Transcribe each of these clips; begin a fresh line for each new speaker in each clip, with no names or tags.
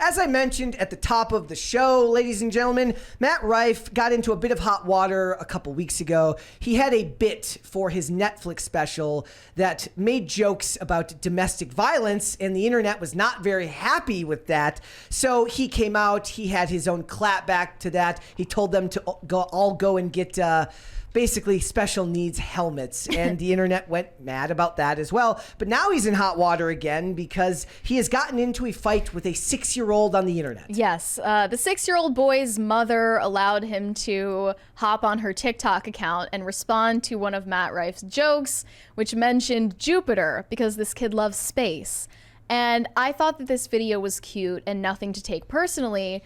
As I mentioned at the top of the show, ladies and gentlemen, Matt Rife got into a bit of hot water a couple weeks ago. He had a bit for his Netflix special that made jokes about domestic violence, and the internet was not very happy with that. So he came out, he had his own clapback to that. He told them to all go and get basically special needs helmets, and the internet went mad about that as well. But now he's in hot water again because he has gotten into a fight with a 6-year-old on the internet.
Yes, the 6-year-old boy's mother allowed him to hop on her TikTok account and respond to one of Matt Rife's jokes, which mentioned Jupiter, because this kid loves space. And I thought that this video was cute and nothing to take personally.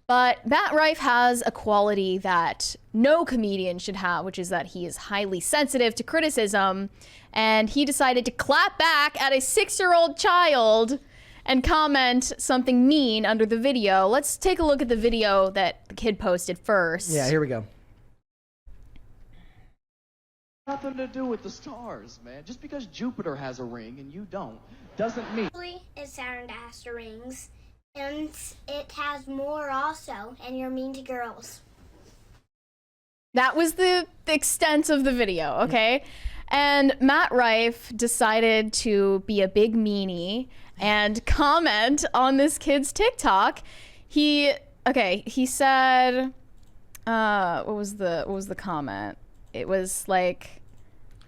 But Matt Rife has a quality that no comedian should have, which is that he is highly sensitive to criticism. And he decided to clap back at a 6-year-old child and comment something mean under the video. Let's take a look at the video that the kid posted first.
Yeah, here we go.
Nothing to do with the stars, man. Just because Jupiter has a ring and you don't, doesn't mean...
It's Saturn that has the rings. And it has more also, and you're mean to girls.
That was the extent of the video, okay? And Matt Rife decided to be a big meanie and comment on this kid's TikTok. He said, what was the comment? It was like,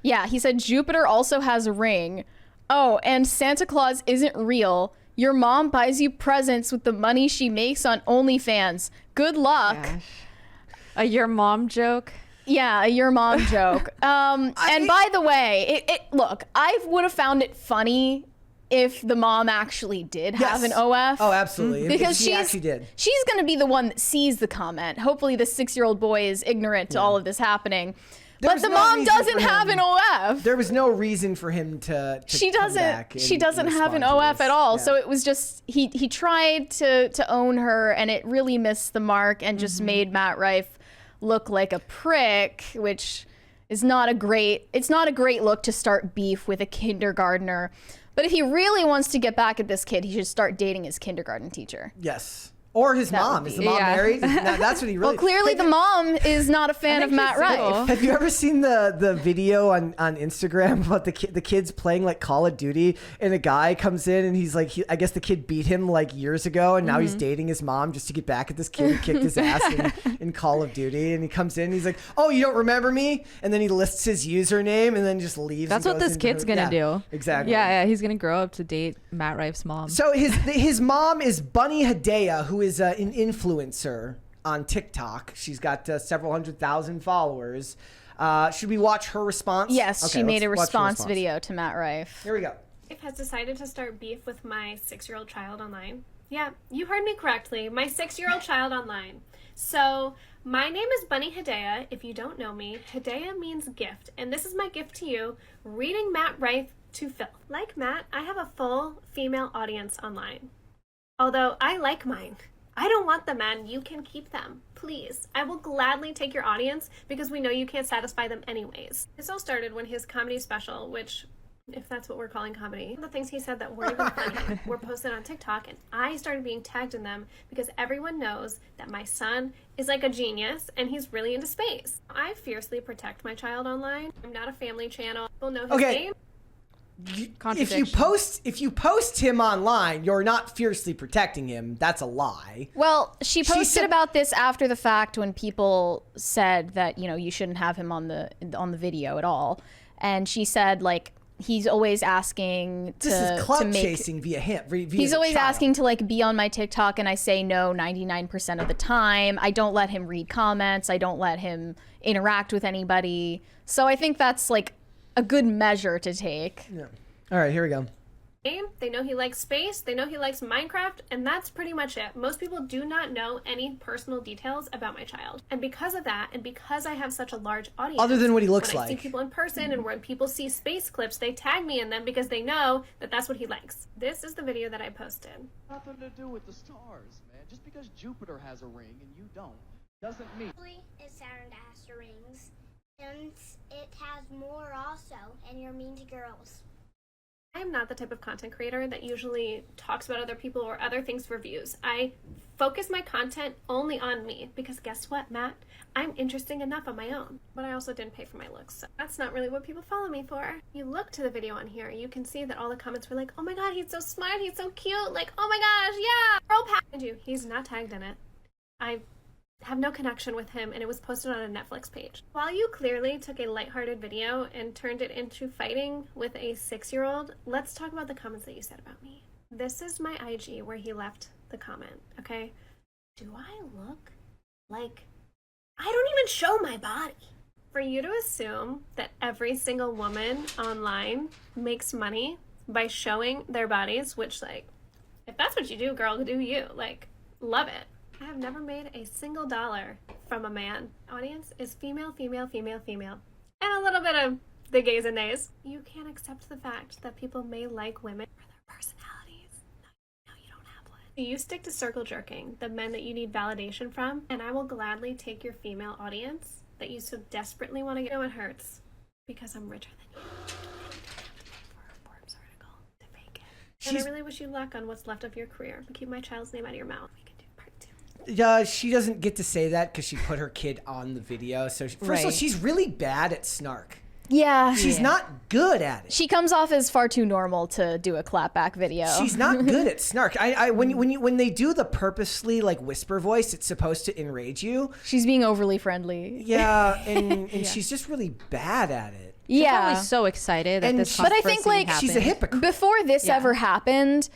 yeah, he said Jupiter also has a ring. Oh, and Santa Claus isn't real. Your mom buys you presents with the money she makes on OnlyFans. Good luck.
Gosh. A your mom joke?
Yeah, a your mom joke. And by the way, look, I would have found it funny if the mom actually did have an OF.
Oh, absolutely.
Because
she actually did.
She's going to be the one that sees the comment. Hopefully the 6-year-old boy is ignorant to all of this happening. But the mom doesn't have an OF.
There was no reason for him to
she
come back
she doesn't have an
respond to
OF
this.
at all.
Yeah.
So it was just he tried to own her, and it really missed the mark and just made Matt Rife look like a prick, which is not a great look to start beef with a kindergartner. But if he really wants to get back at this kid, he should start dating his kindergarten teacher.
Yes. Or his mom. Is the mom married? That's what he really...
Well, clearly the mom is not a fan of Matt Rife.
Have you ever seen the video on Instagram about the kids playing like Call of Duty, and a guy comes in and he's like, I guess the kid beat him like years ago, and now he's dating his mom just to get back at this kid who kicked his ass in Call of Duty, and he comes in and he's like, oh, you don't remember me? And then he lists his username and then just leaves.
That's what this kid's gonna do.
Exactly.
Yeah, he's gonna grow up to date Matt Rife's mom.
So his mom is Bunny Hedaya, who is an influencer on TikTok. She's got several 100,000 followers. Should we watch her response?
Yes,
okay,
she made a
watch her
response video to Matt Rife.
Here we go.
Rife has decided to start beef with my 6-year-old child online. Yeah, you heard me correctly. My 6-year-old child online. So, my name is Bunny Hedaya. If you don't know me, Hedaya means gift. And this is my gift to you, reading Matt Rife to filth. Like Matt, I have a full female audience online. Although, I like mine. I don't want them, man. You can keep them. Please. I will gladly take your audience because we know you can't satisfy them anyways. This all started when his comedy special, which, if that's what we're calling comedy, the things he said that weren't even funny were posted on TikTok, and I started being tagged in them because everyone knows that my son is like a genius and he's really into space. I fiercely protect my child online. I'm not a family channel. We'll know his name.
If you post him online, you're not fiercely protecting him. That's a lie.
Well, she posted about this after the fact when people said that, you know, you shouldn't have him on the video at all. And she said, like, he's always asking to
This is clout
make,
chasing via him.
He's always asking to like be on my TikTok, and I say no 99% of the time. I don't let him read comments. I don't let him interact with anybody. So I think that's like a good measure to take.
Yeah. All right, here we go.
They know he likes space, they know he likes Minecraft, and that's pretty much it. Most people do not know any personal details about my child. And because of that, and because I have such a large audience,
other than what he looks
when
like,
I see people in person and when people see space clips, they tag me in them because they know that that's what he likes. This is the video that I posted.
Nothing to do with the stars, man. Just because Jupiter has a ring and you don't, doesn't mean...
It's Saturn that has the rings. And it has more also, and you're mean to girls.
I am not the type of content creator that usually talks about other people or other things for views. I focus my content only on me because guess what, Matt? I'm interesting enough on my own. But I also didn't pay for my looks, so that's not really what people follow me for. You look to the video on here, you can see that all the comments were like, oh my god, he's so smart, he's so cute, like, oh my gosh, yeah, girl power. You, he's not tagged in it. I have no connection with him, and it was posted on a Netflix page. While you clearly took a lighthearted video and turned it into fighting with a 6-year-old, let's talk about the comments that you said about me. This is my IG where he left the comment, okay? Do I look like... I don't even show my body. For you to assume that every single woman online makes money by showing their bodies, which, like, if that's what you do, girl, do you. Like, love it. I have never made a single dollar from a man. Audience is female, female, female, female. And a little bit of the gays and nays. You can't accept the fact that people may like women for their personalities. No, you don't have one. You stick to circle jerking, the men that you need validation from, and I will gladly take your female audience that you so desperately want to get. You know it hurts because I'm richer than you. For a Forbes article to fake it. And I really wish you luck on what's left of your career, but keep my child's name out of your mouth.
She doesn't get to say that because she put her kid on the video. So first of all, she's really bad at snark.
Yeah.
She's not good at it.
She comes off as far too normal to do a clapback video.
She's not good at snark. When they do the purposely like whisper voice, it's supposed to enrage you.
She's being overly friendly.
Yeah, and she's just really bad at it.
She's probably so excited that this
but I think like
happened.
She's a hypocrite.
Before this ever happened,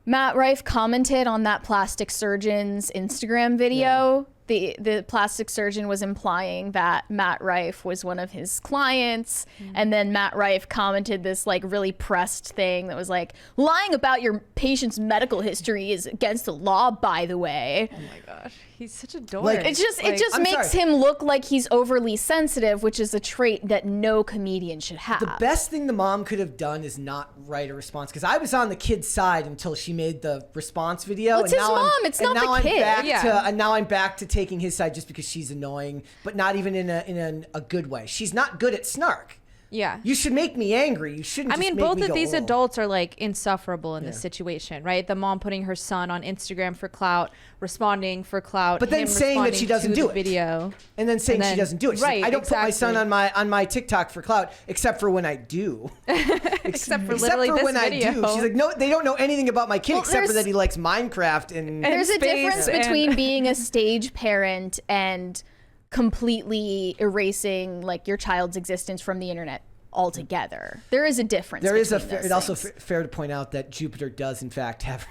Matt Rife commented on that plastic surgeon's Instagram video. The plastic surgeon was implying that Matt Rife was one of his clients, and then Matt Rife commented this like really pressed thing that was like, lying about your patient's medical history is against the law, by the way.
Oh my gosh, he's such a dork.
Like,
It just makes him look like he's overly sensitive, which is a trait that no comedian should have.
The best thing the mom could have done is not write a response, because I was on the kid's side until she made the response video.
Well, it's his mom. It's not the kid.
And now I'm back to taking his side just because she's annoying, but not even in a good way. She's not good at snark.
Yeah.
You should make me angry. You shouldn't.
I mean,
just make
both
me
of
go,
these
"Oh."
adults are like insufferable in this situation, right? The mom putting her son on Instagram for clout, responding for clout,
but then
him
saying that she
responding
doesn't
to
do
the
it.
video,
and then saying she doesn't do it. She's
right?
like, I don't put my son
exactly.
on my TikTok for clout, except for when I do.
except for literally this
when
video.
I do. She's like, no, they don't know anything about my kid
Well,
except for
there's-
that he likes Minecraft and
There's a
space
difference
and-
between being a stage parent and completely erasing like your child's existence from the internet altogether. There is a difference.
There is
between those
it's also
things.
fair to point out that Jupiter does in fact have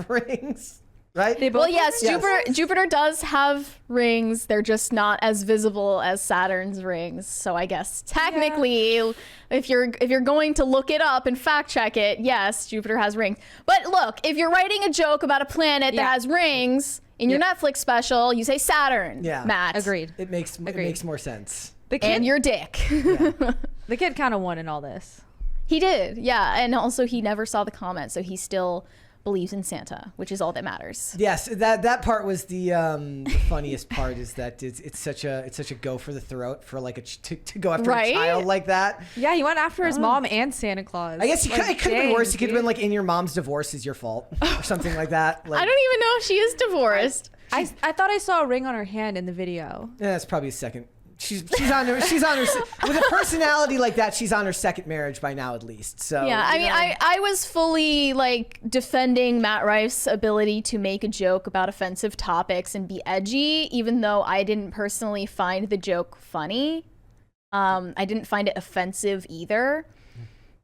rings, right?
Well, yes,
Yes.
Jupiter does have rings. They're just not as visible as Saturn's rings. So I guess technically, if you're going to look it up and fact check it, yes, Jupiter has rings. But look, if you're writing a joke about a planet that has rings in your Netflix special, you say Saturn.
Yeah.
Matt.
Agreed.
It makes more sense.
The kid,
And your dick.
the kid kind of won in all this.
He did, yeah. And also, he never saw the comment, so he still believes in Santa, which is all that matters.
Yes, that part was the funniest part. Is that it's such a go for the throat for like to go after a child like that.
Yeah, he went after his mom and Santa Claus.
I guess it could have been
dang,
worse. It could have been
dude.
like, in your mom's divorce is your fault or something like that. Like,
I don't even know if she is divorced.
I thought I saw a ring on her hand in the video.
Yeah, that's probably a second. She's on her with a personality like that. She's on her second marriage by now, at least. So
Yeah, I mean, I was fully like defending Matt Rife's ability to make a joke about offensive topics and be edgy, even though I didn't personally find the joke funny. I didn't find it offensive either,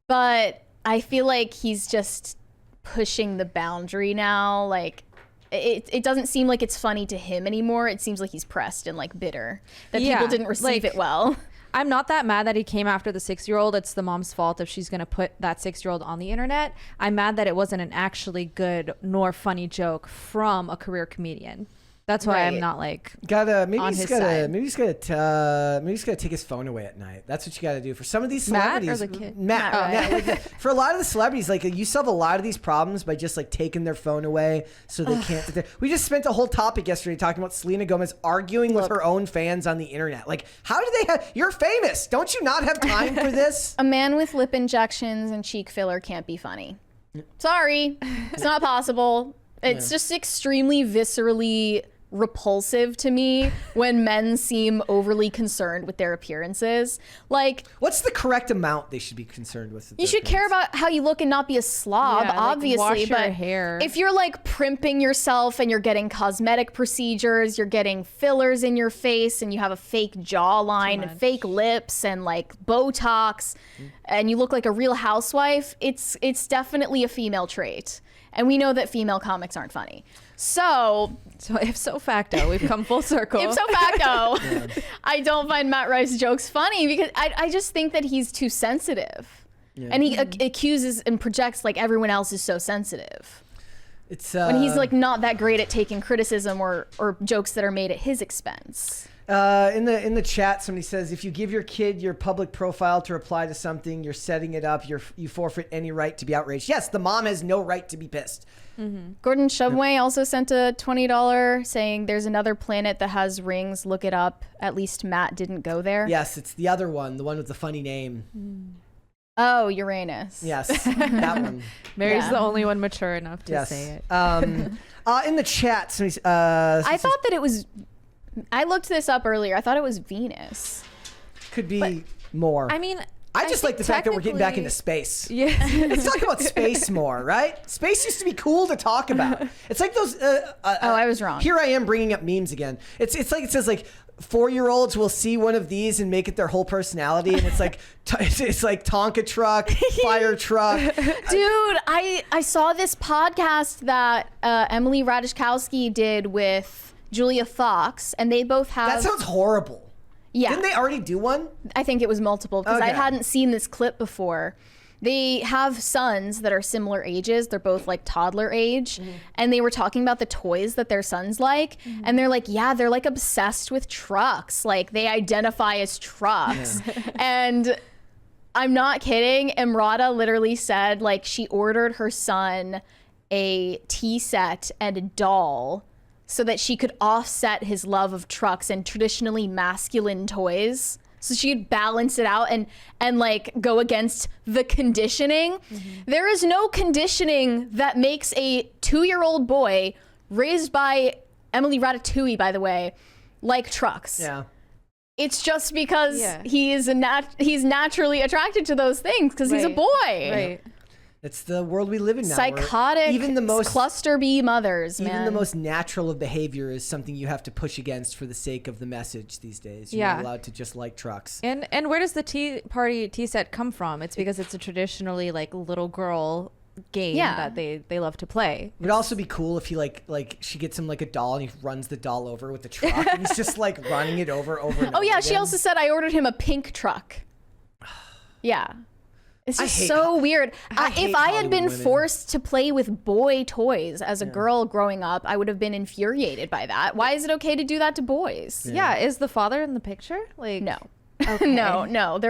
but I feel like he's just pushing the boundary now. Like, it doesn't seem like it's funny to him anymore. It seems like he's pressed and like bitter that people didn't receive it well.
I'm not that mad that he came after the 6-year-old. It's the mom's fault if she's going to put that 6-year-old on the internet. I'm mad that it wasn't an actually good nor funny joke from a career comedian. That's why I'm
Right.
not like
Maybe
on
he's
his
gotta
side.
maybe he's gotta take his phone away at night. That's what you gotta do for some of these
Matt
celebrities.
or the kid?
Matt,
Matt,
like, for a lot of the celebrities, like you solve a lot of these problems by just like taking their phone away so they can't. We just spent a whole topic yesterday talking about Selena Gomez arguing with her own fans on the internet. Like, how do they have? You're famous. Don't you not have time for this?
A man with lip injections and cheek filler can't be funny. Sorry, it's not possible. It's just extremely viscerally repulsive to me when men seem overly concerned with their appearances. Like,
What's the correct amount they should be concerned with?
you should care about how you look and not be a slob,
Yeah, like,
obviously.
wash your
but
hair.
if you're like primping yourself and you're getting cosmetic procedures, you're getting fillers in your face, and you have a fake jawline and fake lips and like Botox, and you look like a real housewife, it's definitely a female trait. And we know that female comics aren't funny. So
ipso facto, we've come full circle.
ipso facto, I don't find Matt Rife's jokes funny because I just think that he's too sensitive. And he accuses and projects like everyone else is so sensitive.
It's
When he's like not that great at taking criticism or jokes that are made at his expense.
in the chat, somebody says if you give your kid your public profile to reply to something, you're setting it up. You forfeit any right to be outraged. Yes, the mom has no right to be pissed.
Gordon Shumway also sent a $20 saying there's another planet that has rings. Look it up. At least Matt didn't go there.
Yes, it's the other one, the one with the funny name.
Oh, Uranus.
Yes, that one.
Mary's
Yeah.
the only one mature enough to
Yes.
say it.
In the chat, somebody,
I thought that it was. I looked this up earlier. I thought it was Venus.
could be more.
I mean,
I just like the fact that we're getting back into
technically-
space.
Yeah.
Let's talk about space more, right? Space used to be cool to talk about. It's like those.
I was wrong.
Here I am bringing up memes again. It's like it says like 4-year-olds will see one of these and make it their whole personality, and it's like it's like Tonka truck, fire truck.
Dude, I saw this podcast that Emily Ratajkowski did with Julia Fox, and they both have.
That sounds horrible.
Yeah.
Didn't they already do one?
I think it was multiple because I
Okay.
hadn't seen this clip before. They have sons that are similar ages. They're both like toddler age. And they were talking about the toys that their sons like. And they're like, yeah, they're like obsessed with trucks. Like they identify as trucks. And I'm not kidding. Emrata literally said like she ordered her son a tea set and a doll so that she could offset his love of trucks and traditionally masculine toys. So she could balance it out and like go against the conditioning. There is no conditioning that makes a 2-year-old boy raised by Emily Ratatouille, by the way, like trucks.
Yeah.
It's just because
Yeah.
he's naturally attracted to those things because he's a
Right.
boy.
Right.
It's the world we live in now. where
Psychotic,
even the most
cluster B mothers, man.
Even the most natural of behavior is something you have to push against for the sake of the message these days. You're not
Yeah.
allowed to just like trucks.
And where does the tea set come from? It's because it's a traditionally like little girl game
Yeah.
that they love to play.
It would also be cool if he like she gets him like a doll and he runs the doll over with the truck and he's just like running it over and
Oh
over
yeah, she
again.
also said I ordered him a pink truck. Yeah. It's
I
just
hate
so weird.
hate
If I had been
Hollywood women.
forced to play with boy toys as a girl growing up, I would have been infuriated by that. Why is it okay to do that to boys?
Yeah, is the father in the picture? Like
No.
Okay.
No.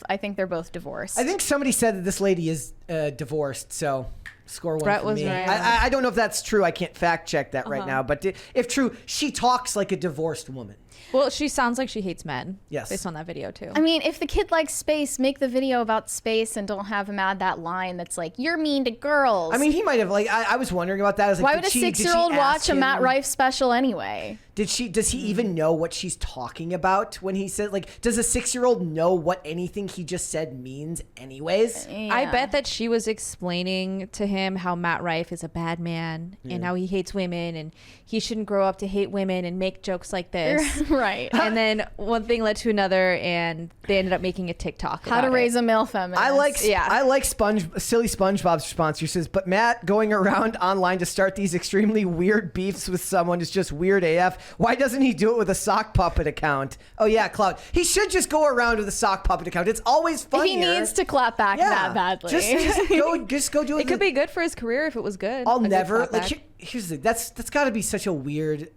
I think they're both divorced.
I think somebody said that this lady is divorced, so score one
Brett
for
was
me.
right.
I don't know if that's true. I can't fact check that right now, but if true, she talks like a divorced woman.
Well, she sounds like she hates men.
Yes.
Based on that video too.
I mean, if the kid likes space, make the video about space and don't have him add that line that's like, you're mean to girls.
I mean, he might have like. I was wondering about that. I was like,
why
did
would a
she- did she
6-year-old
ask
watch a Matt
him-
Rife special anyway?
Does he even know what she's talking about when he said like? Does a 6-year-old know what anything he just said means, anyways?
I bet that she was explaining to him how Matt Rife is a bad man and how he hates women and he shouldn't grow up to hate women and make jokes like this.
Right.
And then one thing led to another and they ended up making a TikTok
How to
about
raise
it.
a male feminist.
I like
Yeah.
silly SpongeBob's response. He says, "But Matt going around online to start these extremely weird beefs with someone is just weird AF. Why doesn't he do it with a sock puppet account?" Oh yeah, Clout. He should just go around with a sock puppet account. It's always funnier.
He needs to clap back that badly.
Just go do it.
It could be good for his career if it was good.
I'll
A good
never
clapback.
like. Here's the thing. That's got to be such a weird.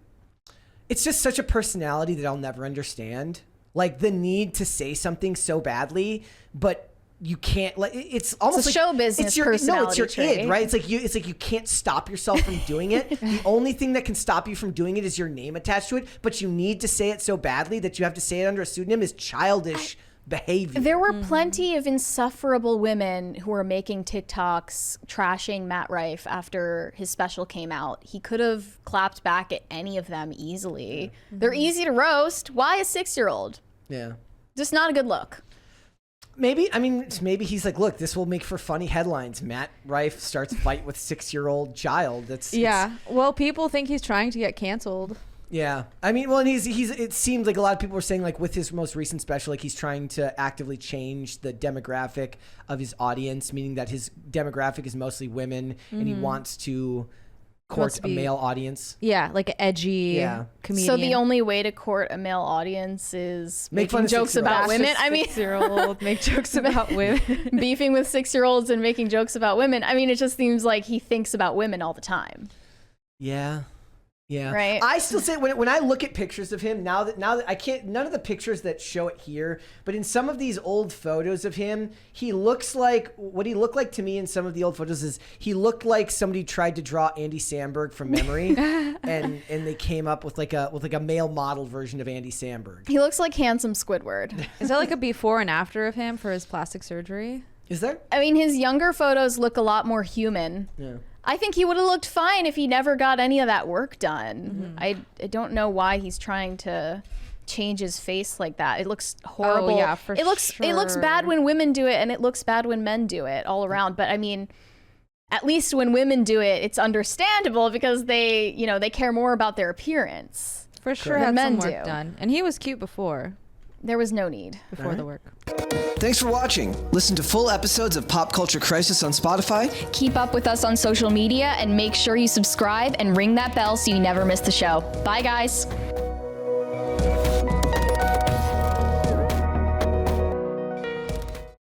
it's just such a personality that I'll never understand. Like the need to say something so badly, but you can't. Like it's almost
It's a
like
show business
it's your
personality
id,
trait.
right? It's like you can't stop yourself from doing it. The only thing that can stop you from doing it is your name attached to it. But you need to say it so badly that you have to say it under a pseudonym is childish behavior.
There were plenty of insufferable women who were making TikToks trashing Matt Rife after his special came out. He could have clapped back at any of them easily. They're easy to roast. Why a 6-year-old?
Yeah.
Just not a good look.
Maybe he's like, look, this will make for funny headlines. Matt Rife starts fight with 6-year-old child.
Well, people think he's trying to get canceled.
Yeah. I mean, well, and he's it seems like a lot of people were saying like with his most recent special, like he's trying to actively change the demographic of his audience, meaning that his demographic is mostly women and he wants to court a male audience.
Yeah, like an edgy comedian.
So the only way to court a male audience is
Make fun
making
of
jokes about women. I mean,
6-year-old make jokes about women.
beefing with 6-year-olds and making jokes about women. I mean, it just seems like he thinks about women all the time.
Yeah. Yeah.
Right.
I still say when I look at pictures of him now that I can't, none of the pictures that show it here, but in some of these old photos of him, he looks like what he looked like to me in some of the old photos is he looked like somebody tried to draw Andy Samberg from memory and they came up with like a male model version of Andy Samberg.
He looks like handsome Squidward.
Is that like a before and after of him for his plastic surgery?
Is there?
I mean, his younger photos look a lot more human.
Yeah.
I think he would have looked fine if he never got any of that work done. I don't know why he's trying to change his face like that. It looks horrible.
Oh, yeah, for
it looks bad when women do it, and it looks bad when men do it all around. But I mean, at least when women do it, it's understandable because they care more about their appearance.
For sure,
Than
had
men
some work
do.
done, and he was cute before
There was no need.
the work.
Thanks for watching. Listen to full episodes of Pop Culture Crisis on Spotify.
Keep up with us on social media and make sure you subscribe and ring that bell so you never miss the show. Bye, guys.